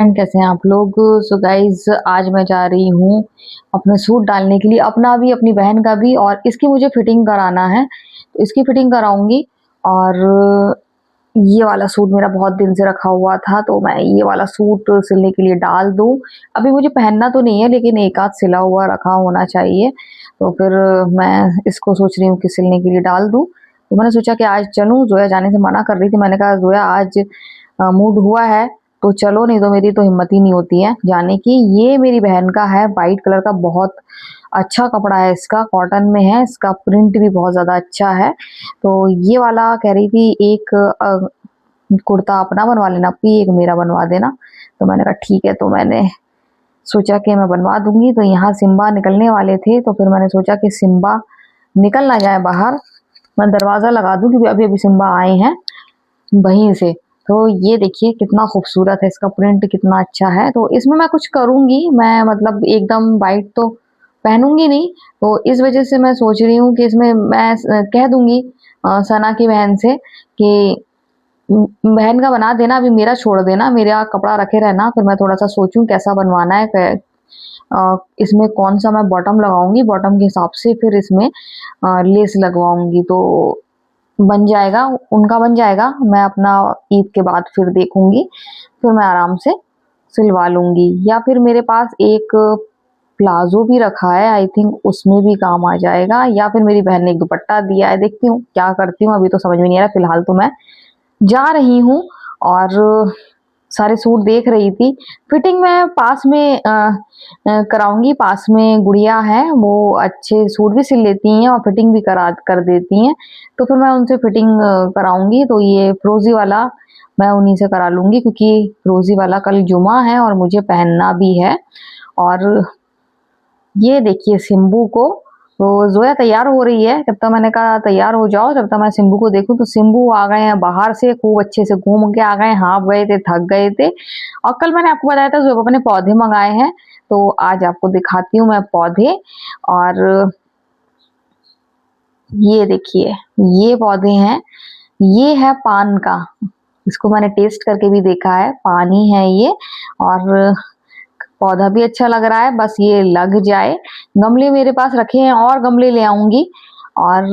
And कैसे हैं आप लोग। सो गाइज आज मैं जा रही हूँ अपना सूट डालने के लिए, अपना भी अपनी बहन का भी, और इसकी मुझे फिटिंग कराना है तो इसकी फिटिंग कराऊंगी। और ये वाला सूट मेरा बहुत दिन से रखा हुआ था तो मैं ये वाला सूट सिलने के लिए डाल दूं। अभी मुझे पहनना तो नहीं है लेकिन एक आध सिला हुआ रखा होना चाहिए, तो फिर मैं इसको सोच रही हूँ कि सिलने के लिए डाल दूं। तो मैंने सोचा कि आज चलूं, जोया जाने से मना कर रही थी। मैंने कहा जोया आज मूड हुआ है तो चलो, नहीं तो मेरी तो हिम्मत ही नहीं होती है जाने की। ये मेरी बहन का है, वाइट कलर का, बहुत अच्छा कपड़ा है इसका, कॉटन में है, इसका प्रिंट भी बहुत ज़्यादा अच्छा है। तो ये वाला कह रही थी एक कुर्ता अपना बनवा लेना अपनी, एक मेरा बनवा देना। तो मैंने कहा ठीक है, तो मैंने सोचा कि मैं बनवा दूंगी। तो यहाँ सिम्बा निकलने वाले थे तो फिर मैंने सोचा कि सिम्बा निकल ना जाए बाहर, मैं दरवाज़ा लगा दूं क्योंकि अभी अभी सिम्बा आए हैं वहीं से। तो ये देखिए कितना खूबसूरत है, इसका प्रिंट कितना अच्छा है। तो इसमें मैं कुछ करूंगी, मैं मतलब एकदम वाइट तो पहनूंगी नहीं, तो इस वजह से मैं सोच रही हूँ कि इसमें मैं कह दूंगी सना की बहन से कि बहन का बना देना, अभी मेरा छोड़ देना, मेरा कपड़ा रखे रहना, फिर मैं थोड़ा सा सोचूं कैसा बनवाना है। इसमें कौन सा मैं बॉटम लगाऊंगी, बॉटम के हिसाब से फिर इसमें लेस लगवाऊंगी तो बन जाएगा, उनका बन जाएगा। मैं अपना ईद के बाद फिर देखूंगी, फिर मैं आराम से सिलवा लूंगी। या फिर मेरे पास एक प्लाजो भी रखा है, आई थिंक उसमें भी काम आ जाएगा। या फिर मेरी बहन ने एक दुपट्टा दिया है, देखती हूँ क्या करती हूँ, अभी तो समझ में नहीं आ रहा। फिलहाल तो मैं जा रही हूँ और सारे सूट देख रही थी। फिटिंग मैं पास में कराऊंगी, पास में गुड़िया है, वो अच्छे सूट भी सिल लेती हैं और फिटिंग भी करा कर देती हैं। तो फिर मैं उनसे फिटिंग कराऊंगी। तो ये फिरोजी वाला मैं उन्हीं से करा लूंगी क्योंकि फिरोजी वाला कल जुमा है और मुझे पहनना भी है। और ये देखिए सिम्बू को, तो जोया तैयार हो रही है। जब तक मैंने कहा तैयार हो जाओ, जब तक मैं सिम्बू को देखूं, तो सिम्बू आ गए हैं बाहर से, खूब अच्छे से घूम के आ गए, हाँफ गए थे, थक गए थे। और कल मैंने आपको बताया था जोया पापा ने पौधे मंगाए हैं, तो आज आपको दिखाती हूँ मैं पौधे। और ये देखिए ये पौधे हैं, ये है पान का, इसको मैंने टेस्ट करके भी देखा है, पानी है ये। और पौधा भी अच्छा लग रहा है, बस ये लग जाए। गमले मेरे पास रखे हैं और गमले ले आऊंगी। और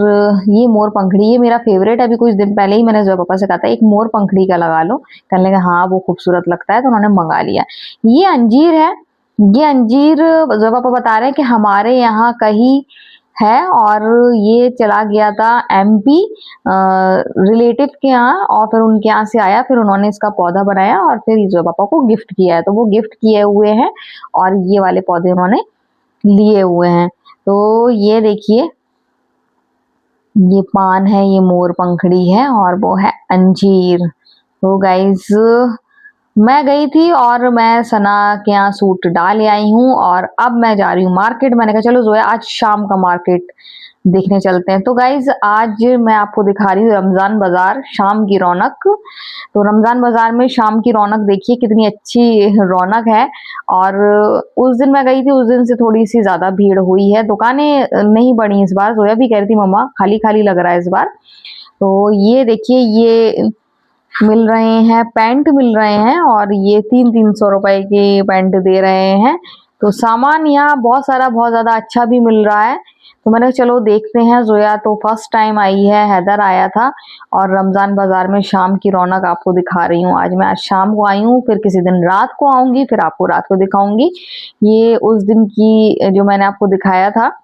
ये मोर पंखड़ी, ये मेरा फेवरेट है। अभी कुछ दिन पहले ही मैंने जोया पापा से कहा था एक मोर पंखड़ी का लगा लो, कहने लगे हाँ वो खूबसूरत लगता है, तो उन्होंने मंगा लिया। ये अंजीर है, ये अंजीर जोया पापा बता रहे हैं कि हमारे यहाँ कहीं है, और ये चला गया था एमपी रिलेटिव के यहाँ, और फिर उनके यहाँ से आया, फिर उन्होंने इसका पौधा बनाया और फिर जो पापा को गिफ्ट किया है, तो वो गिफ्ट किए हुए हैं और ये वाले पौधे उन्होंने लिए हुए हैं। तो ये देखिए ये पान है, ये मोर पंखड़ी है, और वो है अंजीर। तो गाइज मैं गई थी और मैं सना के यहाँ सूट डाल आई हूँ और अब मैं जा रही हूँ मार्केट। मैंने कहा चलो जोया आज शाम का मार्केट देखने चलते हैं। तो गाइज आज मैं आपको दिखा रही हूँ रमजान बाजार, शाम की रौनक। तो रमजान बाजार में शाम की रौनक देखिए कितनी अच्छी रौनक है। और उस दिन मैं गई थी, उस दिन से थोड़ी सी ज्यादा भीड़ हुई है, दुकानें नहीं बढ़ी इस बार। जोया भी कह रही थी मम्मा खाली खाली लग रहा है इस बार। तो ये देखिए ये मिल रहे हैं, पैंट मिल रहे हैं, और ये 300-300 रुपए के पैंट दे रहे हैं। तो सामान यहाँ बहुत सारा, बहुत ज्यादा अच्छा भी मिल रहा है। तो मैंने चलो देखते हैं। जोया तो फर्स्ट टाइम आई है, हैदर आया था, और रमजान बाजार में शाम की रौनक आपको दिखा रही हूँ। आज मैं आज शाम को आई हूँ, फिर किसी दिन रात को आऊंगी, फिर आपको रात को दिखाऊंगी। ये उस दिन की जो मैंने आपको दिखाया था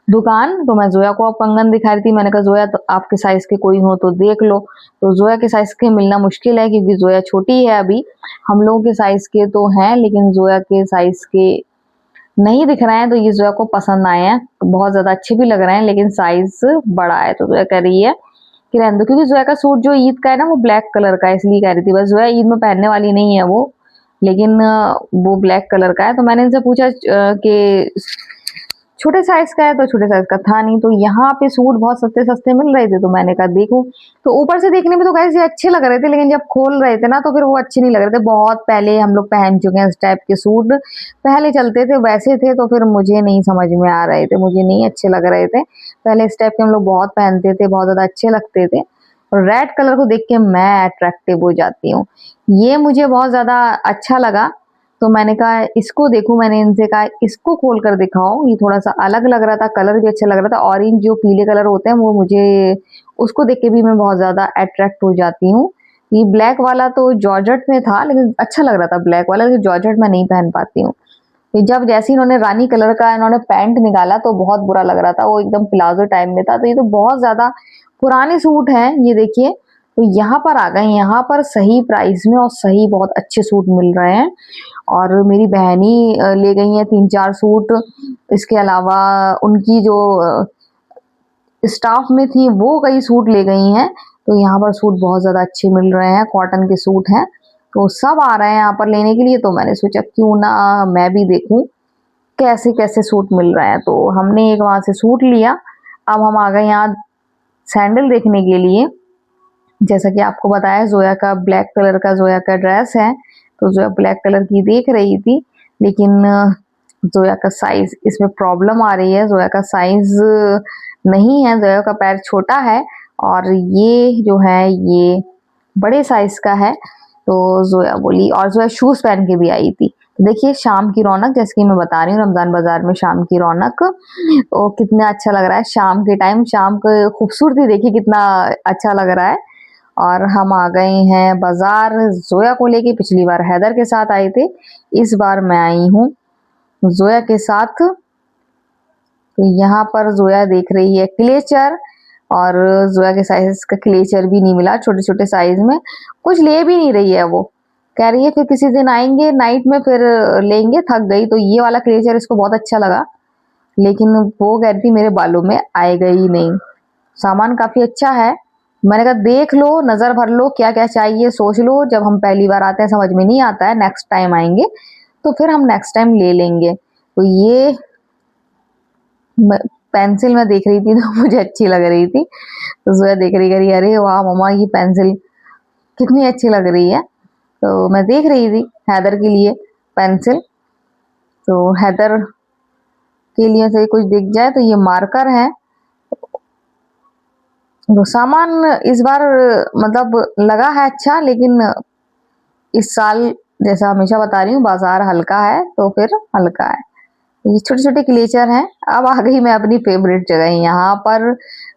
दुकान, तो मैं जोया को अब कंगन दिखा रही थी। मैंने कहा जोया तो आपके साइज के कोई हो तो देख लो। तो जोया के साइज के मिलना मुश्किल है क्योंकि जोया छोटी है अभी, हम लोगों के साइज के तो हैं लेकिन जोया के साइज के नहीं दिख रहे हैं। तो ये जोया को पसंद आए हैं, बहुत ज्यादा अच्छे भी लग रहे हैं, लेकिन साइज बड़ा है। तो जोया कह रही है कि रहने दो, क्योंकि जोया का सूट जो ईद का है ना वो ब्लैक कलर का है, इसलिए कह रही थी। बस जोया ईद में पहनने वाली नहीं है वो, लेकिन वो ब्लैक कलर का है। तो मैंने इनसे पूछा कि छोटे साइज का है, तो छोटे साइज का था नहीं। तो यहाँ पे सूट बहुत सस्ते सस्ते मिल रहे थे, तो मैंने कहा देखो। तो ऊपर से देखने में तो कैसे अच्छे लग रहे थे, लेकिन जब खोल रहे थे ना तो फिर वो अच्छे नहीं लग रहे थे। बहुत पहले हम लोग पहन चुके हैं इस टाइप के सूट, पहले चलते थे वैसे थे, तो फिर मुझे नहीं समझ में आ रहे थे, मुझे नहीं अच्छे लग रहे थे। पहले इस टाइप के हम लोग बहुत पहनते थे, बहुत ज्यादा अच्छे लगते थे। और रेड कलर को देख के मैं अट्रैक्टिव हो जाती हूँ। ये मुझे बहुत ज़्यादा अच्छा लगा, तो मैंने कहा इसको देखूँ, मैंने इनसे कहा इसको खोल कर दिखाओ, ये थोड़ा-सा अलग लग रहा था, कलर भी अच्छा लग रहा था। ऑरेंज जो पीले कलर होते हैं वो मुझे उसको देख के भी मैं बहुत ज़्यादा अट्रैक्ट हो जाती हूँ। ये ब्लैक वाला तो जॉर्जेट में था, लेकिन अच्छा लग रहा था ब्लैक वाला, लेकिन जॉर्जेट मैं नहीं पहन पाती हूँ। फिर जब जैसे ही इन्होंने रानी कलर का इन्होंने पैंट निकाला तो बहुत बुरा लग रहा था, वो एकदम प्लाज़ो टाइप में था, तो ये तो बहुत ज़्यादा पुराने सूट हैं, ये देखिए। तो यहाँ पर आ गए, यहाँ पर सही प्राइस में और सही बहुत अच्छे सूट मिल रहे हैं और मेरी बहन ही ले गई हैं 3-4 सूट। इसके अलावा उनकी जो स्टाफ में थी वो कई सूट ले गई हैं, तो यहाँ पर सूट बहुत ज़्यादा अच्छे मिल रहे हैं, कॉटन के सूट हैं, तो सब आ रहे हैं यहाँ पर लेने के लिए। तो मैंने सोचा क्यों ना मैं भी देखूँ कैसे-कैसे सूट मिल रहे हैं, तो हमने एक वहाँ से सूट लिया। अब हम आ गए यहाँ सैंडल देखने के लिए। जैसा कि आपको बताया ज़ोया का ब्लैक कलर का ज़ोया का ड्रेस है, तो ज़ोया ब्लैक कलर की देख रही थी, लेकिन ज़ोया का साइज़ इसमें प्रॉब्लम आ रही है, ज़ोया का साइज़ नहीं है, ज़ोया का पैर छोटा है और ये जो है ये बड़े साइज़ का है। तो ज़ोया बोली और ज़ोया शूज़ पहन के भी आई थी। देखिए शाम की रौनक, जैसे कि मैं बता रही हूँ रमज़ान बाज़ार में शाम की रौनक, तो कितना अच्छा लग रहा है शाम के टाइम, शाम की खूबसूरती देखिए कितना अच्छा लग रहा है। और हम आ गए हैं बाज़ार ज़ोया को लेके, पिछली बार हैदर के साथ आए थे, इस बार मैं आई हूँ ज़ोया के साथ। तो यहाँ पर ज़ोया देख रही है क्लेचर और ज़ोया के साइज़ का क्लेचर भी नहीं मिला, छोटे-छोटे साइज़ में, कुछ ले भी नहीं रही है वो। कह रही है फिर किसी दिन आएँगे नाइट में फिर लेंगे, थक गई। तो ये वाला क्लेचर इसको बहुत अच्छा लगा, लेकिन वो कह रही थी मेरे बालों में आएगा ही नहीं। सामान काफ़ी अच्छा है, मैंने कहा देख लो, नज़र भर लो, क्या-क्या चाहिए सोच लो, जब हम पहली बार आते हैं समझ में नहीं आता है, नेक्स्ट टाइम आएँगे, तो फिर हम नेक्स्ट टाइम ले लेंगे। तो ये मैं पेंसिल मैं देख रही थी तो मुझे अच्छी लग रही थी, तो ज़ोया देख रही कह रही अरे वाह मम्मा ये पेंसिल कितनी अच्छी लग रही है। तो मैं देख रही थी हैदर के लिए पेंसिल, तो हैदर के लिए से कुछ दिख जाए तो ये मार्कर है। तो सामान इस बार मतलब लगा है अच्छा, लेकिन इस साल जैसा हमेशा बता रही हूँ बाजार हल्का है तो फिर हल्का है। ये छोटे-छोटे क्लेचर हैं। अब आ गई मैं अपनी फेवरेट जगह, यहाँ पर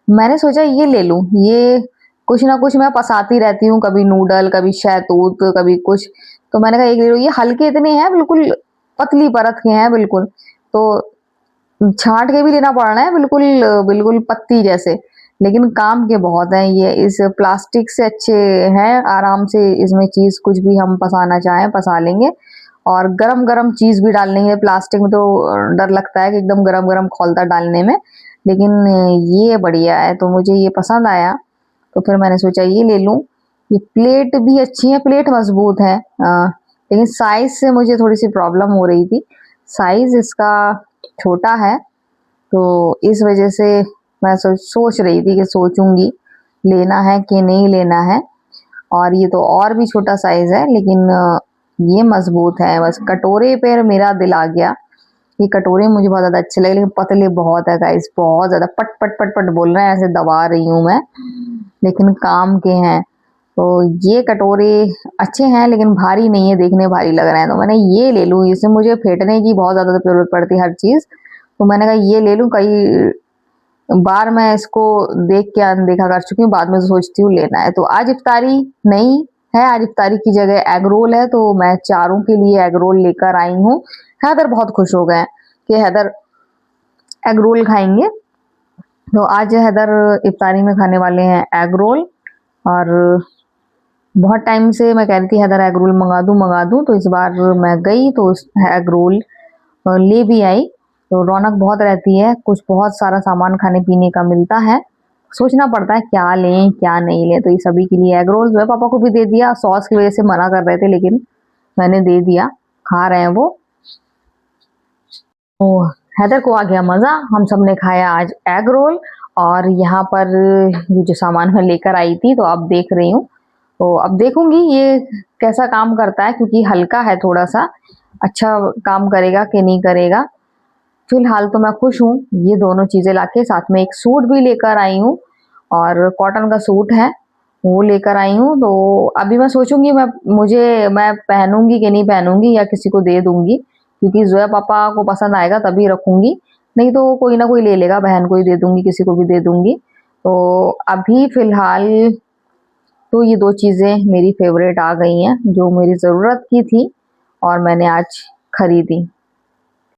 मैंने सोचा ये ले लूँ, ये कुछ ना कुछ मैं पसाती रहती हूँ, कभी नूडल, कभी शहतूत, कभी कुछ, तो मैंने कहा एक ले लूँ। ये हल्के इतने हैं, बिल्कुल पतली परत के हैं बिल्कुल, तो छाँट के भी लेना पड़ रहा है बिल्कुल, बिल्कुल पत्ती जैसे, लेकिन काम के बहुत हैं ये, इस प्लास्टिक से अच्छे हैं, आराम से इसमें चीज़ कुछ भी हम पसाना चाहें पसा लेंगे और गरम-गरम चीज़ भी डालनी है। प्लास्टिक में तो डर लगता है कि एकदम गरम-गरम खौलता डालने में, लेकिन ये बढ़िया है तो मुझे ये पसंद आया, तो फिर मैंने सोचा ये ले लूँ। ये प्लेट भी अच्छी है, प्लेट मज़बूत है, लेकिन साइज़ से मुझे थोड़ी-सी प्रॉब्लम हो रही थी, साइज़ इसका छोटा है, तो इस वजह से मैं सोच रही थी कि सोचूँगी लेना है कि नहीं लेना है। और ये तो और भी छोटा साइज़ है, लेकिन ये मज़बूत है, बस कटोरे पे मेरा दिल आ गया। ये कटोरे मुझे बहुत ज़्यादा अच्छे लगे, लेकिन पतले बहुत है गाइस, बहुत ज़्यादा पट पट पट पट बोल रहे हैं, ऐसे दबा रही हूँ मैं, लेकिन काम के हैं। तो ये कटोरे अच्छे हैं लेकिन भारी नहीं है, देखने भारी लग रहे हैं, तो मैंने ये ले लूँ, इससे मुझे फेंटने की बहुत ज़्यादा ज़रूरत पड़ती है हर चीज़, तो मैंने कहा ये ले लूँ, कई बार मैं इसको देख के अनदेखा कर चुकी हूँ, बाद में सोचती हूँ लेना है। तो आज इफ्तारी नहीं है, आज इफ्तारी की जगह एग रोल है, तो मैं चारों के लिए एग रोल लेकर आई हूँ। हैदर बहुत खुश हो गए हैं कि हैदर एग रोल खाएंगे, तो आज हैदर इफ्तारी में खाने वाले हैं एग रोल। और बहुत टाइम से मैं कह रही थी हैदर एग रोल मंगा दूँ, तो इस बार मैं गई तो एग रोल ले भी आई। तो रौनक बहुत रहती है, कुछ बहुत सारा सामान खाने-पीने का मिलता है। सोचना पड़ता है क्या लें, क्या नहीं लें, तो ये सभी के लिए एग रोल जो है पापा को भी दे दिया, सॉस की वज़ह से मना कर रहे थे लेकिन मैंने दे दिया, खा रहे हैं वो। ओह! हैदर को आ गया मज़ा, हम सब ने खाया आज एग रोल और यहाँ पर ये जो सामान मैं लेकर आई थी तो अब देख रही हूँ। तो अब देखूँगी ये कैसा काम करता है, क्योंकि हल्का है थोड़ा-सा, अच्छा काम करेगा कि नहीं करेगा। फिलहाल तो मैं खुश हूँ, ये दोनों चीज़ें लाके साथ में एक सूट भी लेकर आई हूँ और कॉटन का सूट है, वो लेकर आई हूँ। तो अभी मैं सोचूँगी मैं पहनूँगी कि नहीं पहनूँगी या किसी को दे दूँगी, क्योंकि ज़ोया पापा को पसंद आएगा तभी रखूँगी, नहीं तो कोई ना कोई ले लेगा, बहन को ही दे दूँगी, किसी को भी दे दूँगी। तो अभी फ़िलहाल तो ये 2 चीज़ें मेरी फ़ेवरेट आ गई हैं, जो मेरी ज़रूरत की थी और मैंने आज खरीदी।